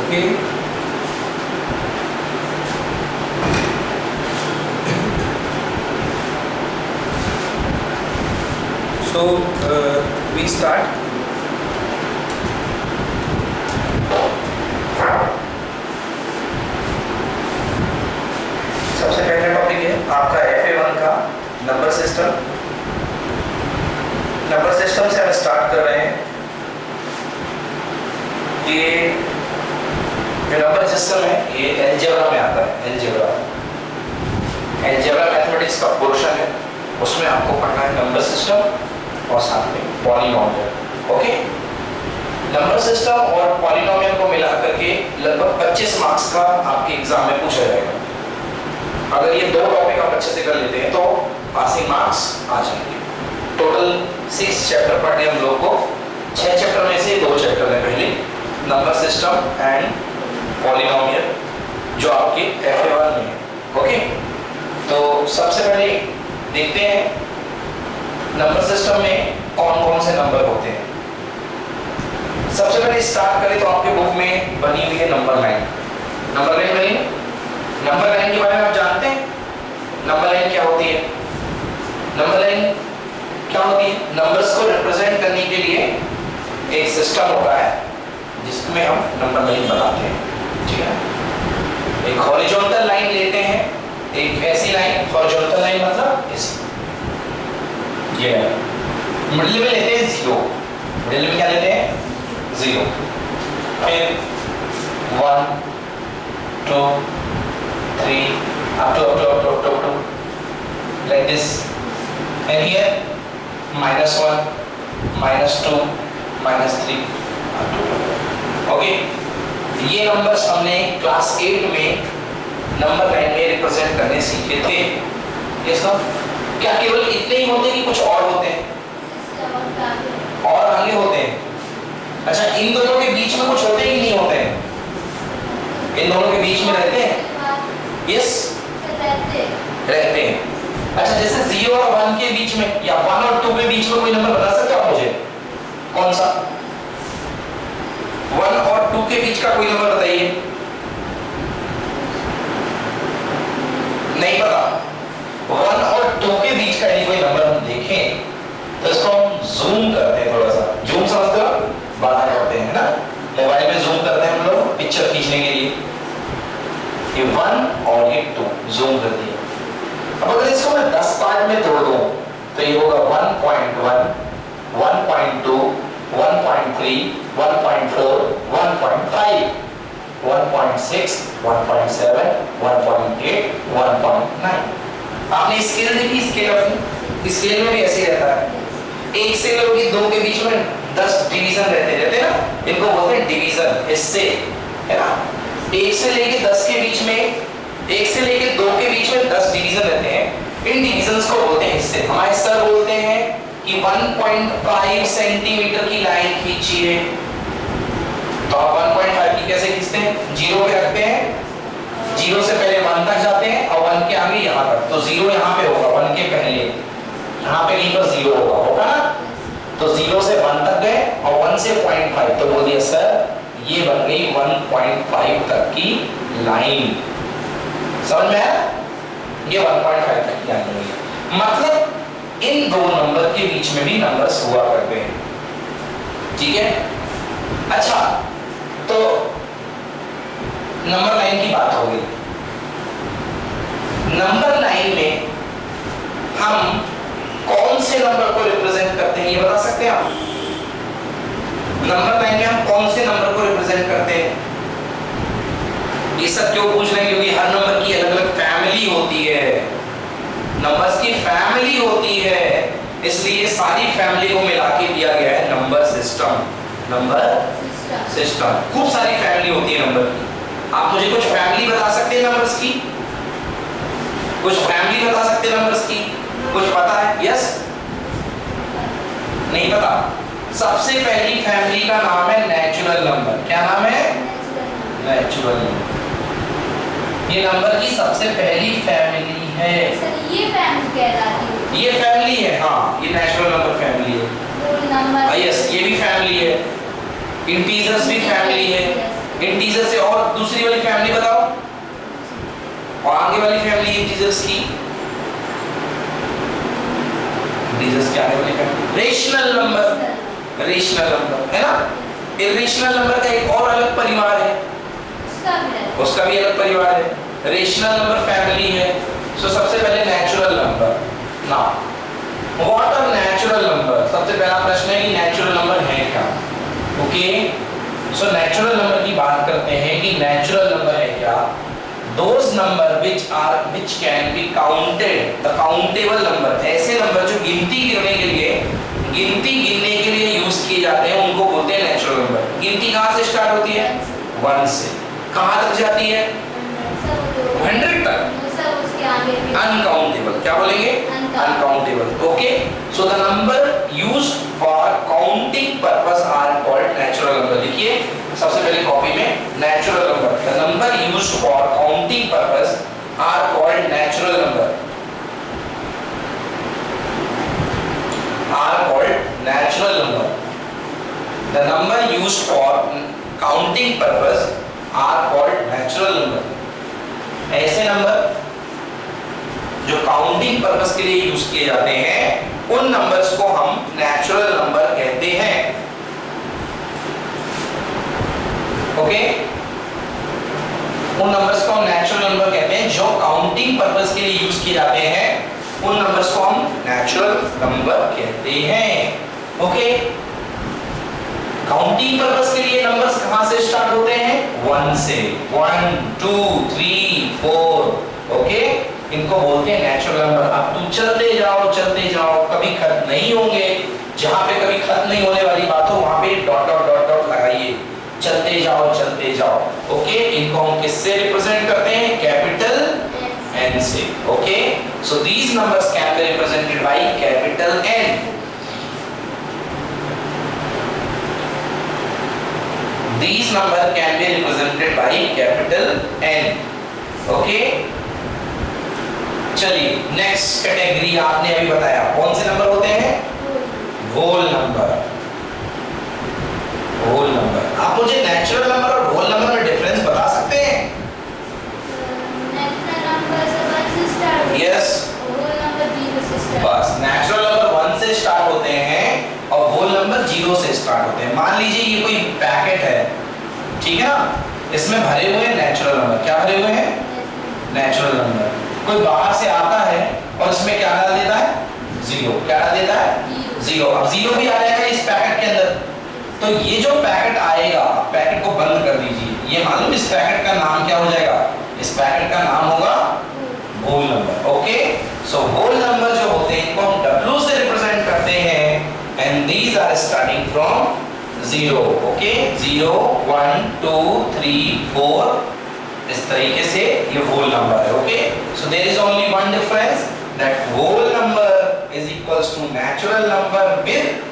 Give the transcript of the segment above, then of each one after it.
Okay, so we start. सबसे पहला topic है आपका FA1 का नंबर सिस्टम। नंबर सिस्टम से हम स्टार्ट कर रहे हैं। ये जो नंबर सिस्टम है ये अलजेब्रा में आता है। अलजेब्रा मैथमेटिक्स का पोर्शन है, उसमें आपको पढ़ना है नंबर सिस्टम और साथ में पॉलिनोमियल। ओके, नंबर सिस्टम और पॉलिनोमियल को मिला करके लगभग 25 मार्क्स का आपके एग्जाम में पूछा जाएगा। अगर ये दो टॉपिक आप अच्छे से कर लेते हैं तो पासिंग मार्क्स आ जाएंगे। टोटल 6 चैप्टर पढ़ने हम लोग को। 6 चैप्टर में से 2 चैप्टर है, पहले नंबर सिस्टम एंड पॉलिनोमियल जो आपके FA1 में है। ओके, तो सबसे पहले देखते हैं नंबर सिस्टम में कौन कौन से नंबर होते हैं। सबसे पहले स्टार्ट करें तो आपके बुक में बनी हुई है नंबर लाइन। नंबर लाइन बनी। नंबर लाइन के बारे में आप जानते हैं नंबर लाइन क्या होती है? नंबर लाइन क्या होती है? नंबर्स को रिप्रेजेंट करने के लिए एक सिस्टम होता है जिसमें हम नंबर लाइन बनाते हैं। ठीक है, एक हॉरिजॉन्टल लाइन लेते हैं, एक ऐसी लाइन, हॉरिजॉन्टल लाइन मतलब ऐसी, ये मिडिल में लेते हैं 0। मिडिल में क्या लेते हैं? 0। फिर 1 2 3 up to like this, and here -1 -2 -3 up to। Okay, ये नंबर्स हमने क्लास 8 में नंबर लाइन में रिप्रेजेंट करने सीखे थे। ये सब क्या केवल इतने ही होते हैं कि कुछ और होते हैं? और आगे होते हैं। अच्छा, इन दोनों के बीच में कुछ होते हैं कि नहीं होते हैं? इन दोनों के बीच में रहते हैं? यस, रहते हैं। अच्छा, जैसे 0 और 1 के बीच में या 1 और 2 के बीच में कोई नंबर बता सकते हो आप मुझे? कौन सा? 1 और 2 के बीच का कोई नंबर बताइए। नहीं पता? 1 और 2 के बीच का यदि कोई नंबर हम देखें तो इसको हम जूम करते हैं, थोड़ा सा जूम समझते हो? बड़ा करते हैं ना, मोबाइल में जूम करते हैं हम लोग पिक्चर खींचने के लिए। ये 1 और ये 2 जूम कर दिया। अब अगर इसको मैं 10 पार्ट में तोड़ दूं तो ये होगा 1.1 1.2 1.3 1.4 1.5 1.6 1.7 1.8 1.9। आपने स्केल देखी? स्केल अपनी स्केल में भी ऐसे रहता है। 1 से लेकर 2 के बीच में 10 डिवीजन रहते ना, इनको बोलते हैं डिवीजन, हिस्से, है ना। 1 से लेकर 10 के बीच में, 1 से लेकर 2 के बीच में 10 डिवीजन रहते हैं। इन डिवीजन्स को बोलते हैं हिस्से। हमारे सर बोलते हैं कि 1.5 सेंटीमीटर की लाइन खींचिए, तो आप 1.5 की कैसे खींचते हैं? 0 पे रखते हैं, 0 से पहले 1 तक जाते हैं और 1 के आगे यहाँ तक, तो 0 यहाँ पे होगा, 1 के पहले यहाँ पे कहीं पर 0 होगा ना। तो 0 से 1 तक गए और 1 से 0.5, तो बोल दिया सर ये बन गई 1.5 तक की लाइन। समझ में आया? ये 1.5 तक की लाइन हुई। मतलब इन दो नंबर के बीच में भी नंबर्स हुआ करते हैं। ठीक है, अच्छा, तो नंबर लाइन की बात हो गई। नंबर लाइन में हम कौन से नंबर को रिप्रेजेंट करते हैं ये बता सकते हैं आप? नंबर लाइन में हम कौन से नंबर को रिप्रेजेंट करते हैं? ये सब क्यों पूछ रहे हैं? क्योंकि हर नंबर की अलग अलग फैमिली होती है, नंबर्स की फैमिली होती है, इसलिए सारी फैमिली को मिला के दिया गया है नंबर सिस्टम। नंबर सिस्टम, खूब सारी फैमिली होती है नंबर की। आप मुझे कुछ फैमिली बता सकते हैं नंबर्स की? कुछ फैमिली बता सकते हैं नंबर्स की? कुछ पता है? यस, नहीं पता? सबसे पहली फैमिली का नाम है नेचुरल नंबर। क्या नाम है? Natural number. ये नंबर की सबसे पहली फैमिली है। ये फैमिली कहलाती है। ये फैमिली है, हाँ, ये नेचुरल नंबर फैमिली है। नंबर यस, ये भी फैमिली है। इंटीजर्स भी फैमिली है। इंटीजर से। और दूसरी वाली फैमिली बताओ, और आगे वाली फैमिली इंटीजर्स की, इंटीजर्स के आगे वाली family rational number, rational number है ना। इरेशनल नंबर का एक और अलग परिवार है, उसका भी अलग परिवार है। रेशनल नंबर फैमिली है। सो सबसे पहले natural number. Now what are natural number? सबसे पहला प्रश्न है कि नेचुरल नंबर है क्या। ओके, सो नेचुरल नंबर की बात करते हैं कि नेचुरल नंबर है क्या, those number which can be counted, the countable number, ऐसे नंबर जो गिनती गिनने के लिए यूज किए जाते हैं उनको बोलते हैं नेचुरल नंबर। गिनती कहाँ से स्टार्ट होती है? 1 से। कहाँ तक जाती है? 100 तक। अनकाउंटेबल, क्या बोलेंगे? Uncountable. Okay, so the number used for counting purpose are called natural number. लिखिए सबसे पहले कॉपी में, natural number, the number used for counting purpose are called natural number, are called natural number. The number used for counting purpose are called natural number. ऐसे number जो counting purpose के लिए use किए जाते हैं उन numbers को हम नेचुरल नंबर कहते हैं। ओके, उन नंबर्स को हम नेचुरल नंबर कहते हैं जो काउंटिंग पर्पस के लिए यूज किए जाते हैं, उन नंबर्स को हम नेचुरल नंबर कहते हैं। ओके, काउंटिंग पर्पस के लिए नंबर्स कहां से स्टार्ट होते हैं? 1 से। 1 2 3 4। ओके, इनको बोलते हैं नेचुरल नंबर। अब तुम चलते जाओ, कभी खत्म नहीं होंगे। जहां पे कभी खत्म नहीं होने वाली बात हो वहां पे डॉट डॉट डॉट डॉट लगाइए, चलते जाओ। ओके, इनको हम किससे रिप्रेजेंट करते हैं? कैपिटल N से। Okay, so these numbers can be represented by capital N। These number can be represented by capital N. Okay? चलिए नेक्स्ट कैटेगरी आपने अभी बताया, कौन से नंबर होते हैं? Whole number. Whole number. आप मुझे नेचुरल नंबर और होल नंबर में डिफरेंस बता सकते हैं? नेचुरल नंबर से 1 से स्टार्ट। यस। होल नंबर 0 से स्टार्ट। बस, नेचुरल नंबर 1 से स्टार्ट होते हैं और होल नंबर 0 से स्टार्ट होते हैं। मान लीजिए ये कोई पैकेट है, ठीक है ना, इसमें भरे हुए हैं नेचुरल नंबर। क्या भरे हुए हैं? Natural number. कोई बाहर से आता है और इसमें क्या डाल देता है? 0। क्या डाल देता है? 0। अब 0 भी आ जाएगा इस पैकेट के अंदर। तो ये जो पैकेट आएगा, पैकेट को बंद कर दीजिए। ये मालूम इस पैकेट का नाम क्या हो जाएगा? इस पैकेट का नाम होगा whole number. Okay, so whole number जो होते हैं इनको हम W से रिप्रेजेंट करते हैं and these are starting from 0। Okay, 0 1 2 3 4, इस तरीके से ये होल नंबर है। Okay, so there is only one difference, that whole number is equals to natural number with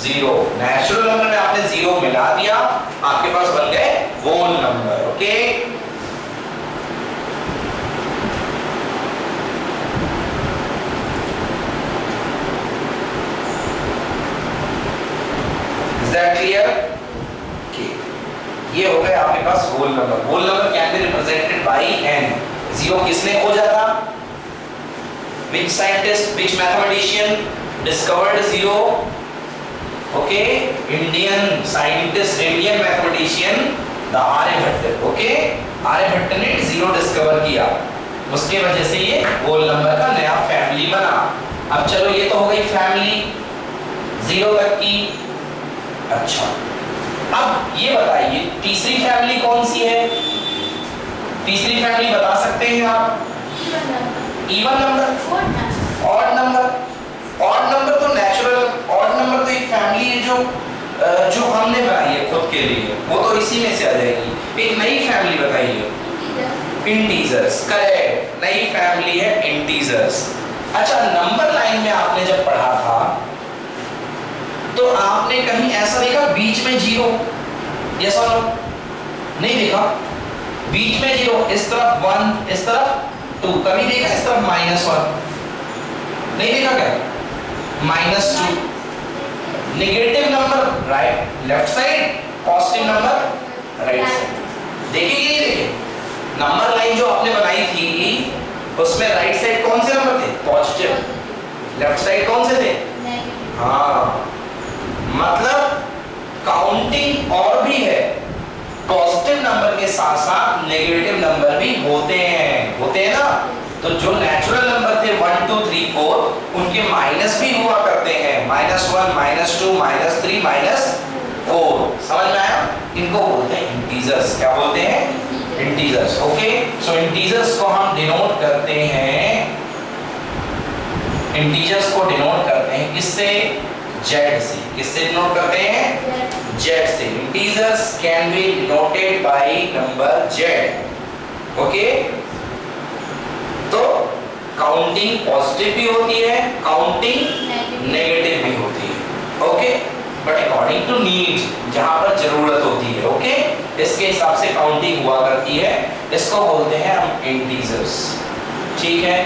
0। Natural number में आपने 0 मिला दिया, आपके पास बन गए whole number. Okay, is that clear? ये हो गया आपके पास whole number. Whole number can be represented bye n। 0 किसने खोजा था? Which scientist, which mathematician discovered 0? Okay, Indian scientist, Indian mathematician, the Aryabhata. ओके, आर्यभट्ट ने 0 डिस्कवर किया, उसके वजह से ये होल नंबर का नया फैमिली बना। अब चलो, ये तो हो गई फैमिली 0 तक की। अच्छा, अब ये बताइए तीसरी फैमिली कौन सी है? तीसरी फैमिली बता सकते हैं आप? Even number, odd number. Odd number तो नेचुरल, ऑड नंबर तो एक फैमिली है जो हमने बनाई है खुद के लिए, वो तो इसी में से आ जाएगी। एक नई फैमिली बताइए। इंटीजर्स, करेक्ट, नई फैमिली है इंटीजर्स। अच्छा, नंबर लाइन में आपने जब पढ़ा था तो आपने कहीं ऐसा देखा बीच में 0? यस और नो? नहीं देखा। बीच में 0, इस तरफ 1, इस तरफ 2, कभी देखा इस तरफ -1? नहीं देखा क्या? -2। Negative number right left side, positive number right side. उसमें राइट साइड कौन से नंबर थे? पॉजिटिव। लेफ्ट साइड कौन से थे? नेगेटिव। हाँ, मतलब काउंटिंग और भी है, पॉजिटिव नंबर के साथ साथ नेगेटिव नंबर भी होते हैं ना। तो जो नेचुरल नंबर थे 1 2 3 4 उनके माइनस भी हुआ करते हैं, -1 -2 -3 -4। समझ में आया? इनको बोलते हैं इंटीजर्स। क्या बोलते हैं? इंटीजर्स। ओके, सो इंटीजर्स को हम डिनोट करते हैं, इंटीजर्स को डिनोट करते हैं किससे? जेड से। किससे डिनोट करते हैं? जेड से। Integers can be denoted by number Z. Okay, तो काउंटिंग पॉजिटिव भी होती है, काउंटिंग नेगेटिव भी होती है। Okay, but according to need, जहां पर जरूरत होती है। ओके, इसके हिसाब से काउंटिंग हुआ करती है, इसको बोलते हैं हम इंटीजर्स। ठीक है,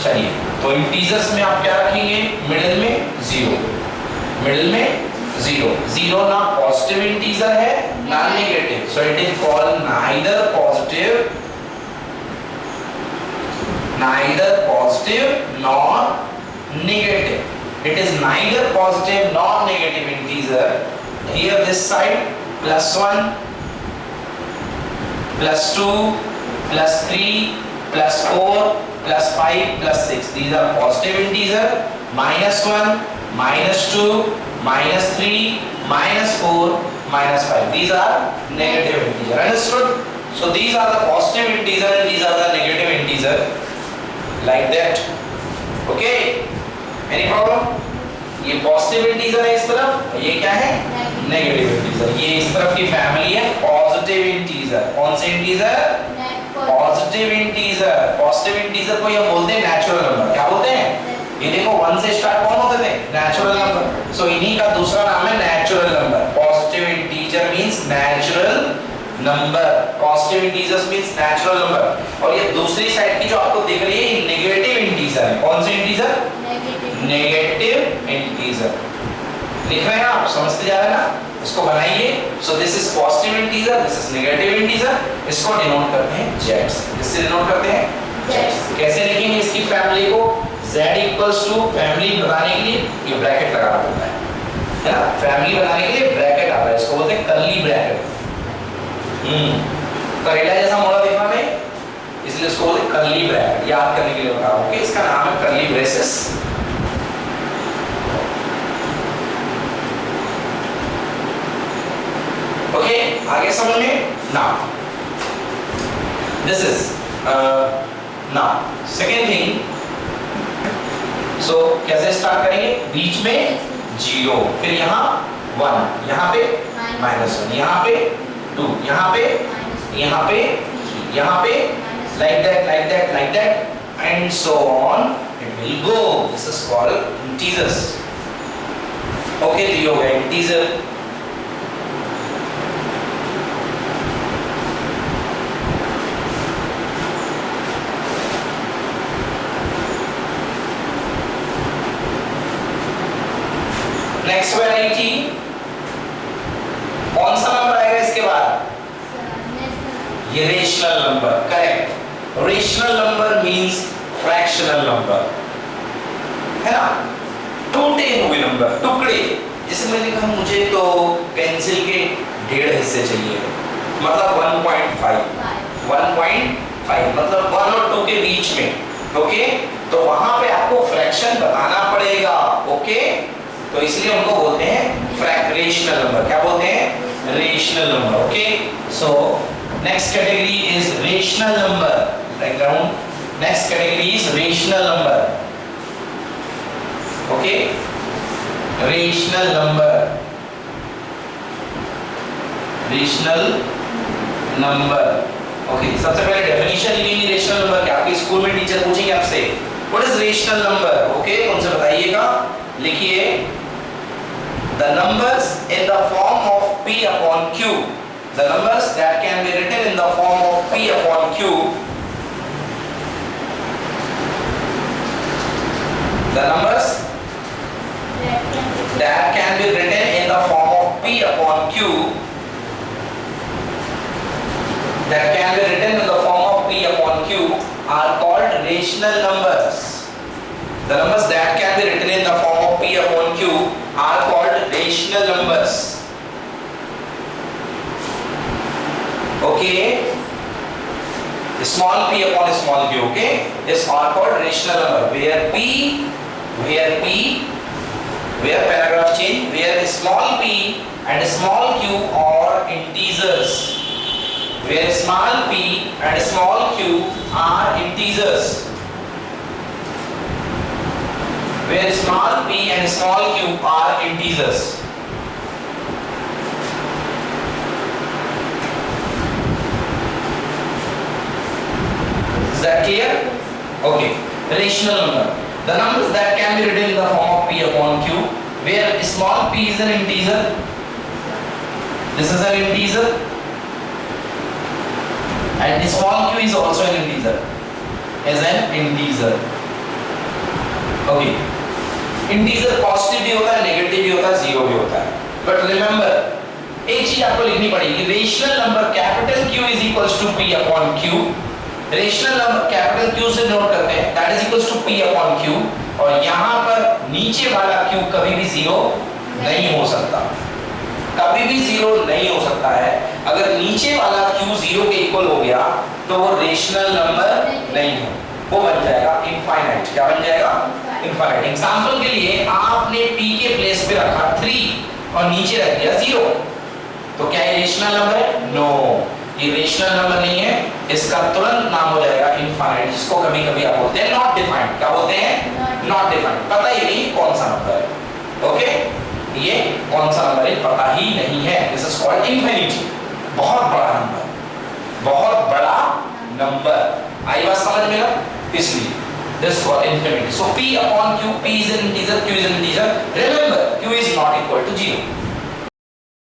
चलिए, तो इंटीजर्स में आप क्या रखेंगे? मिडिल में 0, मिडिल में 0। 0 ना पॉजिटिव इंटीजर है ना negative, so it is called neither positive nor negative. It is neither positive nor negative integer. Here this side +1 +2 +3 +4 +5 +6, these are positive integer. -1 -2 -3 -4 -5, these are negative integer. Understood? So these are the positive integer and these are the negative integer, like that. Okay, any problem? ये positive integer है इस तरफ, ये क्या है? Negative integer. ये इस तरफ की फैमिली है पॉजिटिव इंटीजर। कौन से integer? Positive integer. Positive integer को हम बोलते हैं नेचुरल नंबर। क्या बोलते हैं? ये देखो 1 से स्टार्ट कौन होते थे? Natural number. सो इन्हीं का दूसरा नाम है natural number. Positive integer means natural number. Positive integers means natural number. और ये दूसरी साइड की जो आपको दिख रही है ये नेगेटिव इंटीजर है। कौन से इंटीजर? Negative integer. लिख रहे हैं आप? समझते जा रहे हैं ना? इसको बनाइए। So this is positive integer, this is negative integer. इसको डिनोट करते हैं जेड से। किससे डिनोट करते हैं? जेड से। कैसे लिखेंगे इसकी फैमिली को? z इक्वल्स टू, फैमिली बताने के लिए ये ब्रैकेट लगाना पड़ता है ना? फैमिली बताने के लिए ब्रैकेट आता है, इसको बोलते हैं कर्ली ब्रैकेट। करेला जैसा मोड़ा देखा नहीं, इसलिए इसको बोलते हैं कर्ली ब्रैकेट। याद करने के लिए बता रहा हूं कि इसका नाम है कर्ली ब्रेसेस। ओके, आगे समझ में? Now this is now second thing. So कैसे स्टार्ट करेंगे? बीच में 0, फिर यहाँ 1, यहाँ पे -1, यहाँ पे 2, यहाँ पे 3, यहाँ पे like that and so on it will go. This is called integers. Okay, तो ये हो गया इंटीजर। नेक्स्ट वैरायटी, कौन सा नंबर आएगा इसके बाद? ये rational number. Correct. Rational number means fractional number, है ना? टूटे हुए नंबर, टुकड़े। जैसे मैंने कहा मुझे तो पेंसिल के 1.5 हिस्से चाहिए, मतलब 1.5 मतलब 1 और 2 के बीच में। ओके, तो वहां पे आपको फ्रैक्शन बताना पड़ेगा। ओके, तो इसलिए उनको बोलते हैं रेशनल नंबर। क्या बोलते हैं? Rational number. Okay, so next category is rational number. Write down. Next category is rational number. Okay, rational number. Rational number. Okay, सबसे पहले definition लिखेंगे rational number की। आपके स्कूल में टीचर पूछेंगे आपसे what is rational number? Okay, उनसे बताइएगा। लिखिए the numbers in the form of p upon q. The numbers that can be written in the form of p upon q. The numbers that can be written in the form of p upon q. That can be written in the form of p upon q are called rational numbers. The numbers that can be written in the form of p upon q are called rational numbers. Okay, small p upon small q, okay, is are called rational number where paragraph change, where small p and small q are integers, where small p and small q are integers, where small p and small q are integers. Is that clear? Okay. Rational number. The numbers that can be written in the form of p upon q, where small p is an integer. This is an integer. And small q is also an integer. Is an integer. Okay. Integer positive भी होता है, negative भी होता है, zero भी होता है. But remember, एक चीज आपको लिखनी पड़ेगी. Rational number capital Q is equals to P upon Q. Rational number capital Q से नोट करते हैं, that is equals to P upon Q. और यहाँ पर नीचे वाला Q कभी भी जीरो नहीं हो सकता. कभी भी जीरो नहीं हो सकता है. अगर नीचे वाला Q जीरो के इक्वल हो गया तो वो रेशनल नंबर नहीं है, वो बन जाएगा इनफाइनाइट. क्या बन जाएगा? इनफाइनाइट. एग्जांपल के लिए आपने p के प्लेस पे रखा 3 और नीचे रख दिया 0, तो क्या ये रेशनल नंबर है? नो, ये रेशनल नंबर नहीं है. इसका तुरंत नाम हो जाएगा इनफाइनाइट, जिसको कभी कभी आप बोलते हैं नॉट डिफाइंड. क्या बोलते हैं? Not defined. पता ही नहीं कौन सा नंबर है. ओके, ये कौन सा नंबर है पता ही नहीं है. This is called infinity. बहुत बड़ा नंबर, बहुत बड़ा नंबर. आई बात समझ में ना? इसलिए this called infinity. So p upon q, p is an integer, q is an integer. Remember, q is not equal to 0.